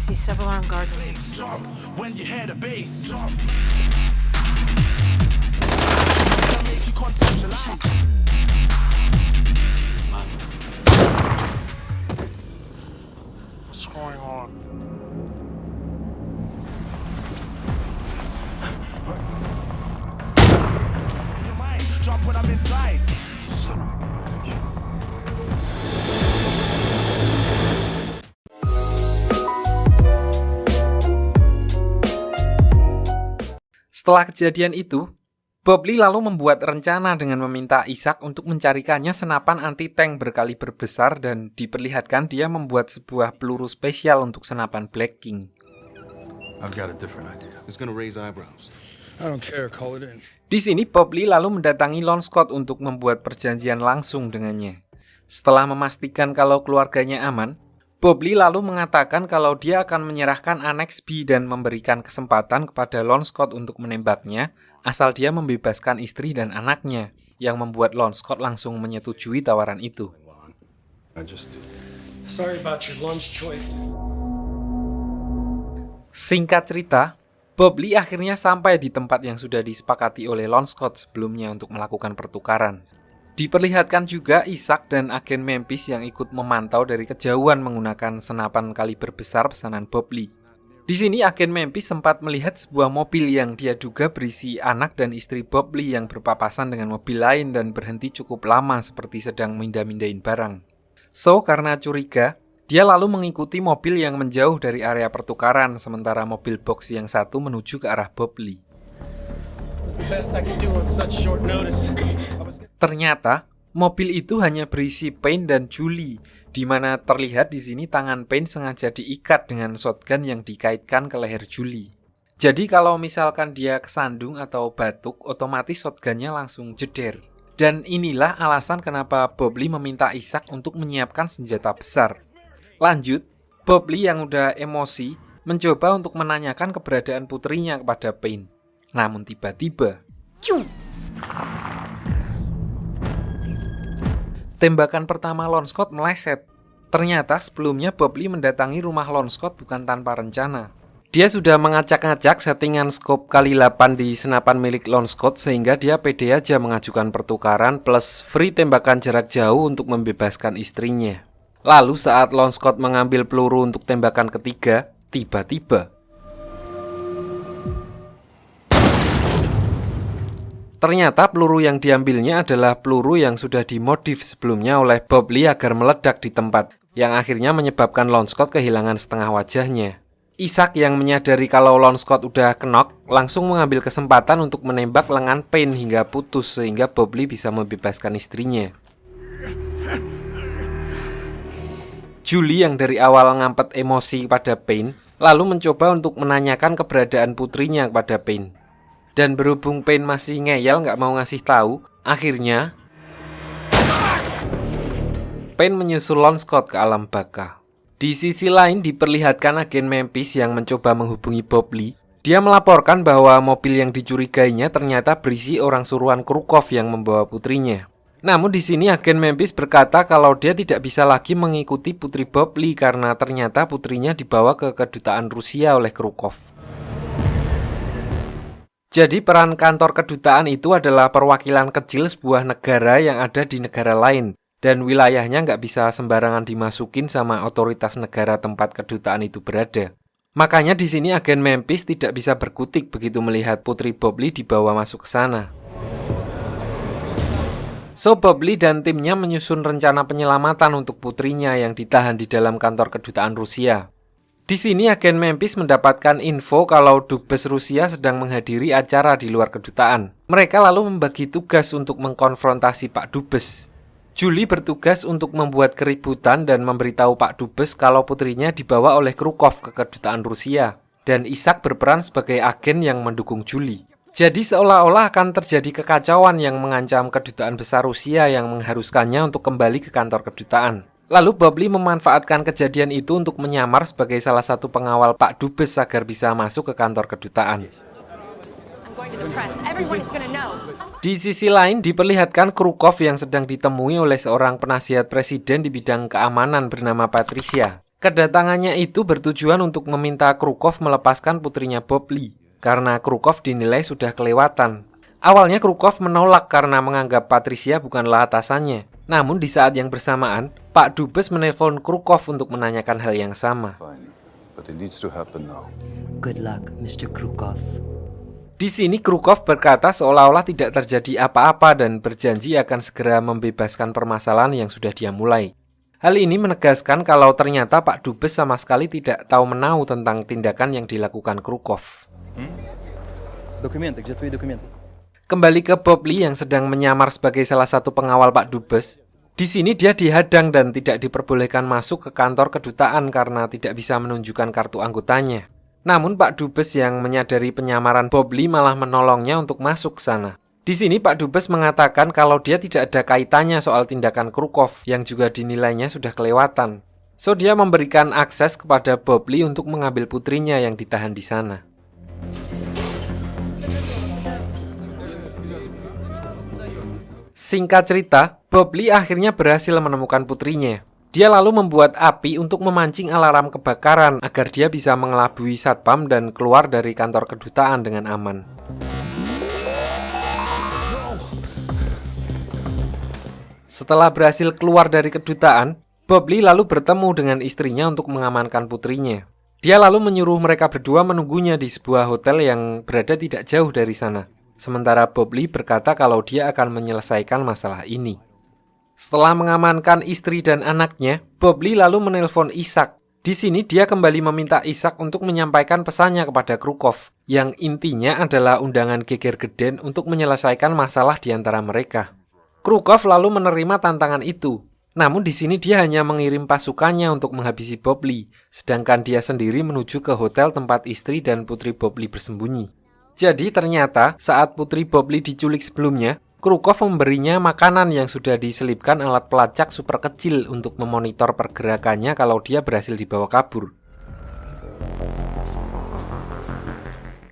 see several armed guards on me. Jump when you hear the bass. Jump. Make you conceptualize. What's going on? Your mind, jump when I'm inside. Son of a bitch. Setelah kejadian itu, Bob Lee lalu membuat rencana dengan meminta Isaac untuk mencarikannya senapan anti-tank berkaliber besar dan diperlihatkan dia membuat sebuah peluru spesial untuk senapan Black King. I've got a different idea. It's gonna raise eyebrows. I don't care, call it in. Di sini Bob Lee lalu mendatangi Lon Scott untuk membuat perjanjian langsung dengannya. Setelah memastikan kalau keluarganya aman, Bob Lee lalu mengatakan kalau dia akan menyerahkan Annex B dan memberikan kesempatan kepada Lon Scott untuk menembaknya, asal dia membebaskan istri dan anaknya, yang membuat Lon Scott langsung menyetujui tawaran itu. Sorry about your lunch choice. Singkat cerita, Bob Lee akhirnya sampai di tempat yang sudah disepakati oleh Lon Scott sebelumnya untuk melakukan pertukaran. Diperlihatkan juga Isaac dan agen Memphis yang ikut memantau dari kejauhan menggunakan senapan kaliber besar pesanan Bob Lee. Di sini agen Memphis sempat melihat sebuah mobil yang dia duga berisi anak dan istri Bob Lee yang berpapasan dengan mobil lain dan berhenti cukup lama seperti sedang mindah-mindahin barang. So, karena curiga, dia lalu mengikuti mobil yang menjauh dari area pertukaran sementara mobil box yang satu menuju ke arah Bob Lee. Ternyata, mobil itu hanya berisi Payne dan Julie, di mana terlihat di sini tangan Payne sengaja diikat dengan shotgun yang dikaitkan ke leher Julie. Jadi kalau misalkan dia kesandung atau batuk, otomatis shotgunnya langsung jeder. Dan inilah alasan kenapa Bob Lee meminta Isaac untuk menyiapkan senjata besar. Lanjut, Bob Lee yang udah emosi mencoba untuk menanyakan keberadaan putrinya kepada Payne. Namun tiba-tiba, tembakan pertama Lon Scott meleset. Ternyata sebelumnya Bob Lee mendatangi rumah Lon Scott bukan tanpa rencana. Dia sudah mengacak-ngacak settingan scope kali 8 di senapan milik Lon Scott sehingga dia pede aja mengajukan pertukaran plus free tembakan jarak jauh untuk membebaskan istrinya. Lalu saat Lon Scott mengambil peluru untuk tembakan ketiga, tiba-tiba ternyata peluru yang diambilnya adalah peluru yang sudah dimodif sebelumnya oleh Bob Lee agar meledak di tempat, yang akhirnya menyebabkan Lon Scott kehilangan setengah wajahnya. Isaac yang menyadari kalau Lon Scott udah knock, langsung mengambil kesempatan untuk menembak lengan Payne hingga putus sehingga Bob Lee bisa membebaskan istrinya. Julie yang dari awal ngampet emosi pada Payne, lalu mencoba untuk menanyakan keberadaan putrinya kepada Payne. Dan berhubung Payne masih ngeyel nggak mau ngasih tahu, akhirnya Payne menyusul Lon Scott ke alam baka. Di sisi lain diperlihatkan agen Memphis yang mencoba menghubungi Bob Lee. Dia melaporkan bahwa mobil yang dicurigainya ternyata berisi orang suruhan Krukov yang membawa putrinya. Namun di sini agen Memphis berkata kalau dia tidak bisa lagi mengikuti putri Bob Lee karena ternyata putrinya dibawa ke kedutaan Rusia oleh Krukov. Jadi peran kantor kedutaan itu adalah perwakilan kecil sebuah negara yang ada di negara lain dan wilayahnya nggak bisa sembarangan dimasukin sama otoritas negara tempat kedutaan itu berada. Makanya di sini agen Memphis tidak bisa berkutik begitu melihat putri Bob Lee dibawa masuk ke sana. So Bob Lee dan timnya menyusun rencana penyelamatan untuk putrinya yang ditahan di dalam kantor kedutaan Rusia. Di sini agen Memphis mendapatkan info kalau dubes Rusia sedang menghadiri acara di luar kedutaan. Mereka lalu membagi tugas untuk mengkonfrontasi Pak Dubes. Julie bertugas untuk membuat keributan dan memberitahu Pak Dubes kalau putrinya dibawa oleh Krukov ke kedutaan Rusia. Dan Isaac berperan sebagai agen yang mendukung Julie. Jadi seolah-olah akan terjadi kekacauan yang mengancam kedutaan besar Rusia yang mengharuskannya untuk kembali ke kantor kedutaan. Lalu Bob Lee memanfaatkan kejadian itu untuk menyamar sebagai salah satu pengawal Pak Dubes agar bisa masuk ke kantor kedutaan. Di sisi lain diperlihatkan Krukov yang sedang ditemui oleh seorang penasihat presiden di bidang keamanan bernama Patricia. Kedatangannya itu bertujuan untuk meminta Krukov melepaskan putrinya Bob Lee, karena Krukov dinilai sudah kelewatan. Awalnya Krukov menolak karena menganggap Patricia bukanlah atasannya. Namun di saat yang bersamaan, Pak Dubes menelpon Krukov untuk menanyakan hal yang sama. Fine, but it needs to happen now. Good luck, Mr. Krukov. Di sini Krukov berkata seolah-olah tidak terjadi apa-apa dan berjanji akan segera membebaskan permasalahan yang sudah dia mulai. Hal ini menegaskan kalau ternyata Pak Dubes sama sekali tidak tahu menahu tentang tindakan yang dilakukan Krukov. Документы, где твои документы? Kembali ke Bob Lee yang sedang menyamar sebagai salah satu pengawal Pak Dubes. Di sini dia dihadang dan tidak diperbolehkan masuk ke kantor kedutaan karena tidak bisa menunjukkan kartu anggotanya. Namun Pak Dubes yang menyadari penyamaran Bob Lee malah menolongnya untuk masuk ke sana. Di sini Pak Dubes mengatakan kalau dia tidak ada kaitannya soal tindakan Krukov yang juga dinilainya sudah kelewatan. So dia memberikan akses kepada Bob Lee untuk mengambil putrinya yang ditahan di sana. Singkat cerita, Bob Lee akhirnya berhasil menemukan putrinya. Dia lalu membuat api untuk memancing alarm kebakaran agar dia bisa mengelabui satpam dan keluar dari kantor kedutaan dengan aman. Setelah berhasil keluar dari kedutaan, Bob Lee lalu bertemu dengan istrinya untuk mengamankan putrinya. Dia lalu menyuruh mereka berdua menunggunya di sebuah hotel yang berada tidak jauh dari sana. Sementara Bob Lee berkata kalau dia akan menyelesaikan masalah ini. Setelah mengamankan istri dan anaknya, Bob Lee lalu menelpon Isaac. Di sini dia kembali meminta Isaac untuk menyampaikan pesannya kepada Krukov, yang intinya adalah undangan geger geden untuk menyelesaikan masalah di antara mereka. Krukov lalu menerima tantangan itu. Namun di sini dia hanya mengirim pasukannya untuk menghabisi Bob Lee, sedangkan dia sendiri menuju ke hotel tempat istri dan putri Bob Lee bersembunyi. Jadi ternyata saat putri Bob Lee diculik sebelumnya, Krukov memberinya makanan yang sudah diselipkan alat pelacak super kecil untuk memonitor pergerakannya kalau dia berhasil dibawa kabur.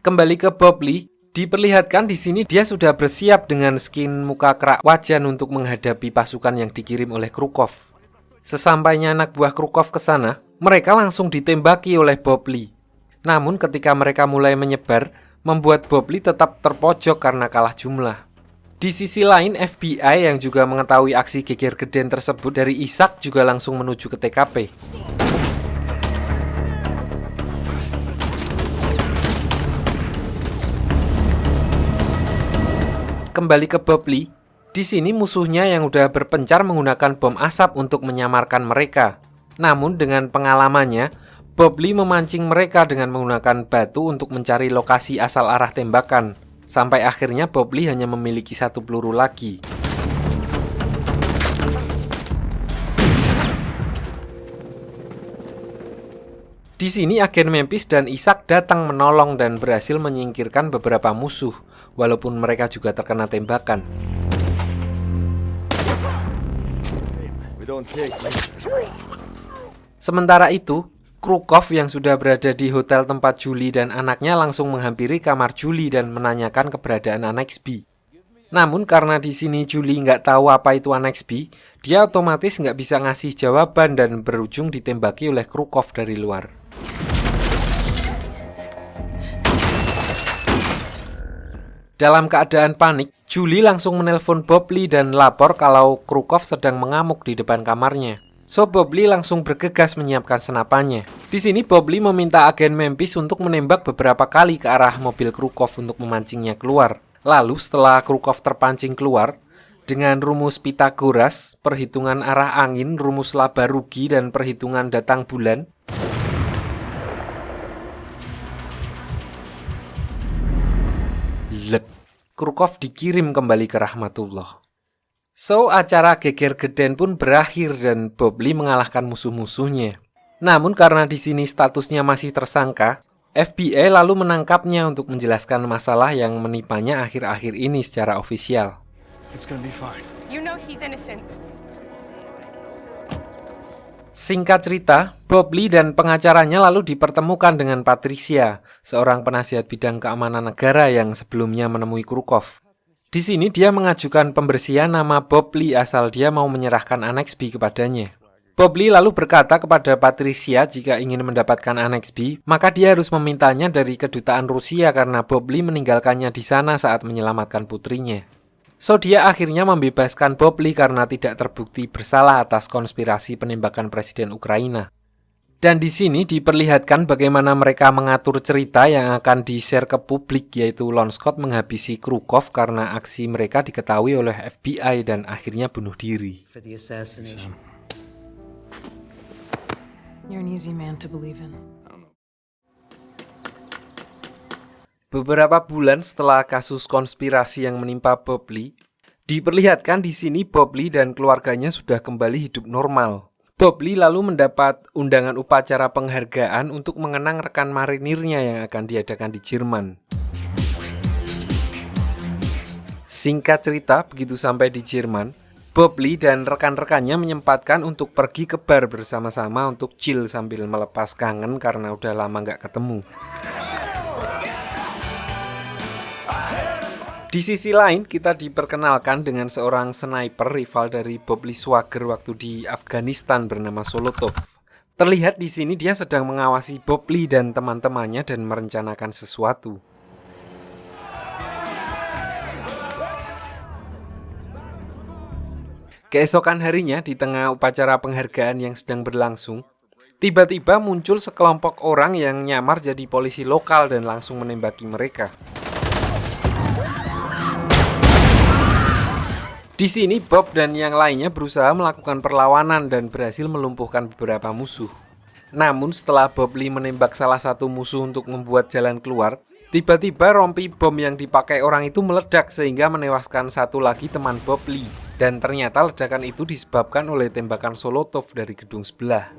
Kembali ke Bob Lee, diperlihatkan di sini dia sudah bersiap dengan skin muka kerak wajan untuk menghadapi pasukan yang dikirim oleh Krukov. Sesampainya anak buah Krukov ke sana, mereka langsung ditembaki oleh Bob Lee. Namun ketika mereka mulai menyebar, membuat Bob Lee tetap terpojok karena kalah jumlah. Di sisi lain, FBI yang juga mengetahui aksi geger geden tersebut dari Isaac juga langsung menuju ke TKP. Kembali ke Bob Lee, di sini musuhnya yang udah berpencar menggunakan bom asap untuk menyamarkan mereka. Namun dengan pengalamannya, Bob Lee memancing mereka dengan menggunakan batu untuk mencari lokasi asal arah tembakan. Sampai akhirnya Bob Lee hanya memiliki satu peluru lagi. Di sini agen Memphis dan Isaac datang menolong dan berhasil menyingkirkan beberapa musuh, walaupun mereka juga terkena tembakan. Sementara itu, Krukov yang sudah berada di hotel tempat Julie dan anaknya langsung menghampiri kamar Julie dan menanyakan keberadaan Annex B. Namun karena di sini Julie nggak tahu apa itu Annex B, dia otomatis nggak bisa ngasih jawaban dan berujung ditembaki oleh Krukov dari luar. Dalam keadaan panik, Julie langsung menelpon Bob Lee dan lapor kalau Krukov sedang mengamuk di depan kamarnya. So Bob Lee langsung bergegas menyiapkan senapannya. Di sini Bob Lee meminta agen Memphis untuk menembak beberapa kali ke arah mobil Krukov untuk memancingnya keluar. Lalu setelah Krukov terpancing keluar, dengan rumus Pythagoras, perhitungan arah angin, rumus laba rugi, dan perhitungan datang bulan, Krukov dikirim kembali ke rahmatullah. So, acara geger geden pun berakhir dan Bob Lee mengalahkan musuh-musuhnya. Namun karena di sini statusnya masih tersangka, FBI lalu menangkapnya untuk menjelaskan masalah yang menimpannya akhir-akhir ini secara ofisial. It's gonna be fine. You know he's innocent. Singkat cerita, Bob Lee dan pengacaranya lalu dipertemukan dengan Patricia, seorang penasihat bidang keamanan negara yang sebelumnya menemui Krukov. Di sini dia mengajukan pembersihan nama Bob Lee asal dia mau menyerahkan Annex B kepadanya. Bob Lee lalu berkata kepada Patricia jika ingin mendapatkan Annex B, maka dia harus memintanya dari kedutaan Rusia karena Bob Lee meninggalkannya di sana saat menyelamatkan putrinya. So dia akhirnya membebaskan Bob Lee karena tidak terbukti bersalah atas konspirasi penembakan Presiden Ukraina. Dan di sini diperlihatkan bagaimana mereka mengatur cerita yang akan di-share ke publik, yaitu Lon Scott menghabisi Krukov karena aksi mereka diketahui oleh FBI dan akhirnya bunuh diri. For the assassination. You're an easy man to believe in. Beberapa bulan setelah kasus konspirasi yang menimpa Bob Lee, diperlihatkan di sini Bob Lee dan keluarganya sudah kembali hidup normal. Bob Lee lalu mendapat undangan upacara penghargaan untuk mengenang rekan marinirnya yang akan diadakan di Jerman. Singkat cerita, begitu sampai di Jerman, Bob Lee dan rekan-rekannya menyempatkan untuk pergi ke bar bersama-sama untuk chill sambil melepas kangen karena udah lama nggak ketemu. Di sisi lain, kita diperkenalkan dengan seorang sniper rival dari Bob Lee Swagger waktu di Afghanistan bernama Solotov. Terlihat di sini dia sedang mengawasi Bob Lee dan teman-temannya dan merencanakan sesuatu. Keesokan harinya, di tengah upacara penghargaan yang sedang berlangsung, tiba-tiba muncul sekelompok orang yang nyamar jadi polisi lokal dan langsung menembaki mereka. Di sini Bob dan yang lainnya berusaha melakukan perlawanan dan berhasil melumpuhkan beberapa musuh. Namun setelah Bob Lee menembak salah satu musuh untuk membuat jalan keluar, tiba-tiba rompi bom yang dipakai orang itu meledak sehingga menewaskan satu lagi teman Bob Lee. Dan ternyata ledakan itu disebabkan oleh tembakan Solotov dari gedung sebelah.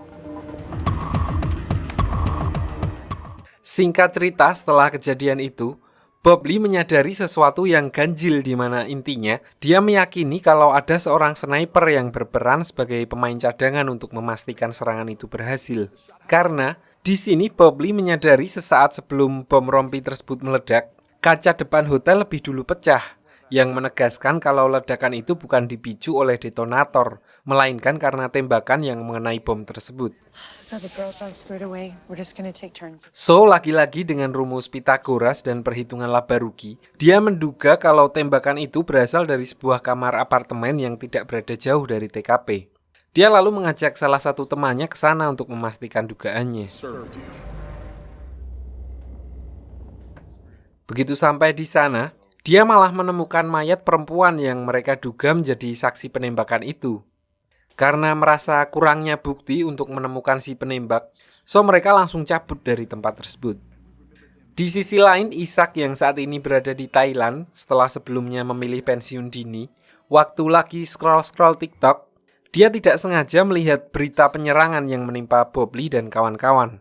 Singkat cerita, setelah kejadian itu, Bob Lee menyadari sesuatu yang ganjil, di mana intinya dia meyakini kalau ada seorang sniper yang berperan sebagai pemain cadangan untuk memastikan serangan itu berhasil. Karena di sini Bob Lee menyadari sesaat sebelum bom rompi tersebut meledak, kaca depan hotel lebih dulu pecah, yang menegaskan kalau ledakan itu bukan dipicu oleh detonator, melainkan karena tembakan yang mengenai bom tersebut. So, lagi-lagi dengan rumus Pythagoras dan perhitungan laba rugi, dia menduga kalau tembakan itu berasal dari sebuah kamar apartemen yang tidak berada jauh dari TKP. Dia lalu mengajak salah satu temannya ke sana untuk memastikan dugaannya. Begitu sampai di sana, dia malah menemukan mayat perempuan yang mereka duga menjadi saksi penembakan itu. Karena merasa kurangnya bukti untuk menemukan si penembak, so mereka langsung cabut dari tempat tersebut. Di sisi lain, Ishak yang saat ini berada di Thailand setelah sebelumnya memilih pensiun dini, waktu lagi scroll-scroll TikTok, dia tidak sengaja melihat berita penyerangan yang menimpa Bob Lee dan kawan-kawan.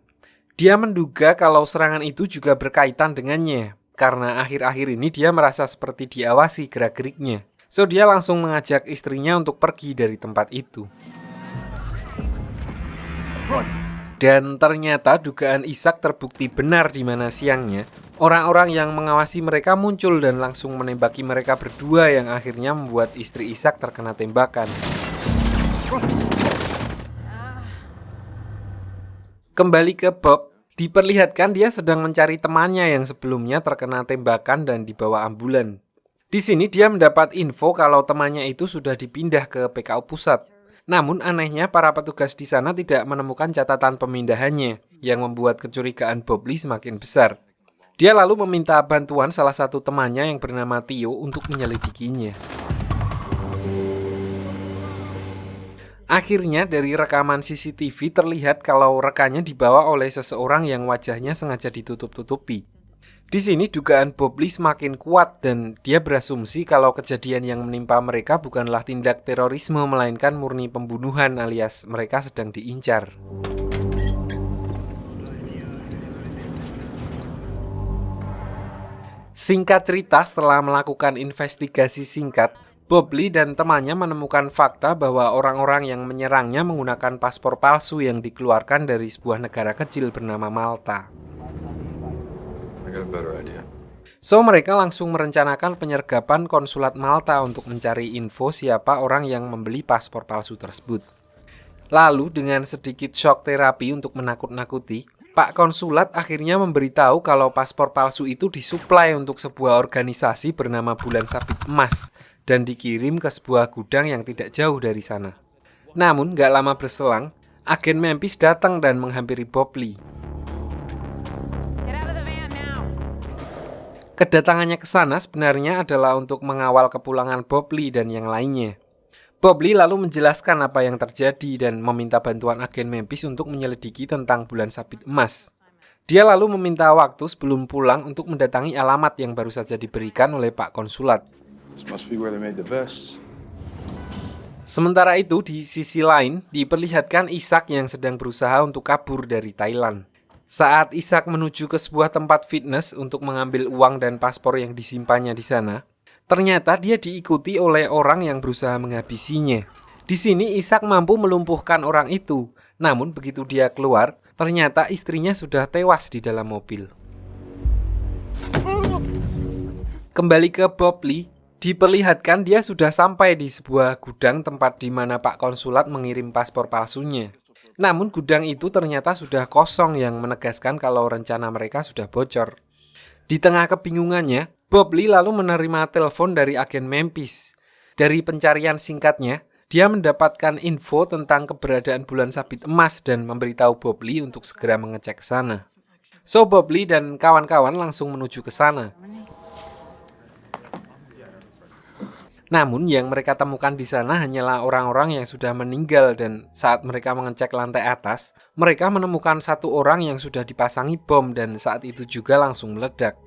Dia menduga kalau serangan itu juga berkaitan dengannya, karena akhir-akhir ini dia merasa seperti diawasi gerak-geriknya. So dia langsung mengajak istrinya untuk pergi dari tempat itu. Dan ternyata dugaan Ishak terbukti benar, di mana siangnya orang-orang yang mengawasi mereka muncul dan langsung menembaki mereka berdua, yang akhirnya membuat istri Ishak terkena tembakan. Kembali ke Bob, diperlihatkan dia sedang mencari temannya yang sebelumnya terkena tembakan dan dibawa ambulan. Di sini dia mendapat info kalau temannya itu sudah dipindah ke PKU Pusat. Namun anehnya para petugas di sana tidak menemukan catatan pemindahannya, yang membuat kecurigaan Bob Lee semakin besar. Dia lalu meminta bantuan salah satu temannya yang bernama Theo untuk menyelidikinya. Akhirnya dari rekaman CCTV terlihat kalau rekannya dibawa oleh seseorang yang wajahnya sengaja ditutup-tutupi. Di sini dugaan Bob Lee semakin kuat dan dia berasumsi kalau kejadian yang menimpa mereka bukanlah tindak terorisme melainkan murni pembunuhan, alias mereka sedang diincar. Singkat cerita, setelah melakukan investigasi singkat, Bob Lee dan temannya menemukan fakta bahwa orang-orang yang menyerangnya menggunakan paspor palsu yang dikeluarkan dari sebuah negara kecil bernama Malta. So mereka langsung merencanakan penyergapan konsulat Malta untuk mencari info siapa orang yang membeli paspor palsu tersebut. Lalu dengan sedikit shock terapi untuk menakut-nakuti, Pak Konsulat akhirnya memberitahu kalau paspor palsu itu disuplai untuk sebuah organisasi bernama Bulan Sabit Emas dan dikirim ke sebuah gudang yang tidak jauh dari sana. Namun gak lama berselang, agen Memphis datang dan menghampiri Bob Lee. Kedatangannya ke sana sebenarnya adalah untuk mengawal kepulangan Bob Lee dan yang lainnya. Bob Lee lalu menjelaskan apa yang terjadi dan meminta bantuan agen Memphis untuk menyelidiki tentang Bulan Sabit Emas. Dia lalu meminta waktu sebelum pulang untuk mendatangi alamat yang baru saja diberikan oleh Pak Konsulat. This must be where they made the vests. Sementara itu, di sisi lain, diperlihatkan Ishak yang sedang berusaha untuk kabur dari Thailand. Saat Ishak menuju ke sebuah tempat fitness untuk mengambil uang dan paspor yang disimpannya di sana, ternyata dia diikuti oleh orang yang berusaha menghabisinya. Di sini Ishak mampu melumpuhkan orang itu, namun begitu dia keluar, ternyata istrinya sudah tewas di dalam mobil. Kembali ke Bob Lee, diperlihatkan dia sudah sampai di sebuah gudang tempat di mana Pak Konsulat mengirim paspor palsunya. Namun gudang itu ternyata sudah kosong yang menegaskan kalau rencana mereka sudah bocor. Di tengah kebingungannya, Bob Lee lalu menerima telepon dari agen Memphis. Dari pencarian singkatnya, dia mendapatkan info tentang keberadaan Bulan Sabit Emas dan memberitahu Bob Lee untuk segera mengecek ke sana. So Bob Lee dan kawan-kawan langsung menuju ke sana. Namun yang mereka temukan di sana hanyalah orang-orang yang sudah meninggal dan saat mereka mengecek lantai atas, mereka menemukan satu orang yang sudah dipasangi bom dan saat itu juga langsung meledak.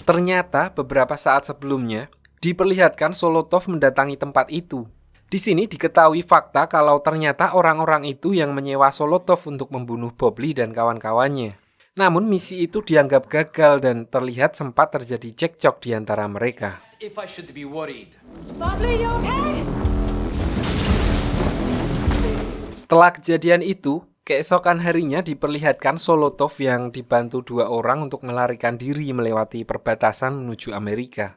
Ternyata beberapa saat sebelumnya, diperlihatkan Solotov mendatangi tempat itu. Di sini diketahui fakta kalau ternyata orang-orang itu yang menyewa Solotov untuk membunuh Bob Lee dan kawan-kawannya. Namun misi itu dianggap gagal dan terlihat sempat terjadi cekcok di antara mereka. Setelah kejadian itu, keesokan harinya diperlihatkan Solotov yang dibantu dua orang untuk melarikan diri melewati perbatasan menuju Amerika.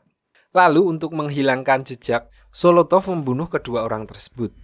Lalu untuk menghilangkan jejak, Solotov membunuh kedua orang tersebut.